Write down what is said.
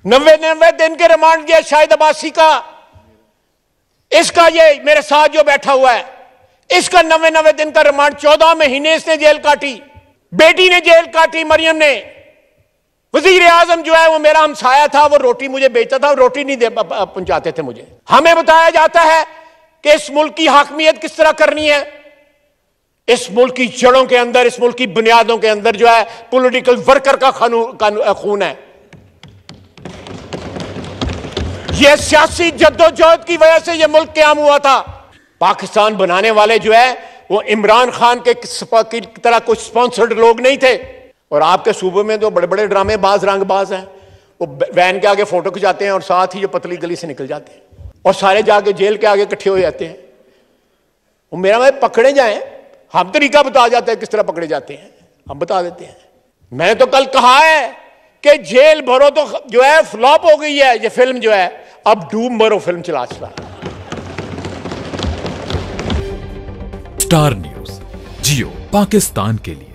90 दिन के रिमांड दिया शाहिद अब्बासी का। इसका ये मेरे साथ जो बैठा हुआ है, इसका 90 दिन का रिमांड, 14 महीने इसने जेल काटी। बेटी ने जेल काटी, मरियम ने। वजीर आजम जो है वो मेरा हमसाया था, वो रोटी मुझे बेचता था, रोटी नहीं पहुंचाते थे मुझे। हमें बताया जाता है कि इस मुल्क की हाकमियत किस तरह करनी है। इस मुल्क की जड़ों के अंदर, इस मुल्क की बुनियादों के अंदर जो है पॉलिटिकल वर्कर का खून है। यह सियासी जद्दोजहद की वजह से यह मुल्क क्याम हुआ था। पाकिस्तान बनाने वाले जो है वो इमरान खान के की तरह कुछ स्पॉन्सर्ड लोग नहीं थे। और आपके सूबे में तो बड़े बड़े ड्रामेबाज, रंगबाज हैं। वो वैन के आगे फोटो खिंचाते हैं और साथ ही जो पतली गली से निकल जाते हैं और सारे जाके जेल के आगे इकट्ठे हो जाते हैं। वो मेरा भाई पकड़े जाएं, हम तरीका बता जाते हैं किस तरह पकड़े जाते हैं, हम बता देते हैं। मैंने तो कल कहा है कि जेल भरो तो जो है फ्लॉप हो गई है ये फिल्म जो है, अब डूब मरो फिल्म चला। स्टार न्यूज़, जियो पाकिस्तान के लिए।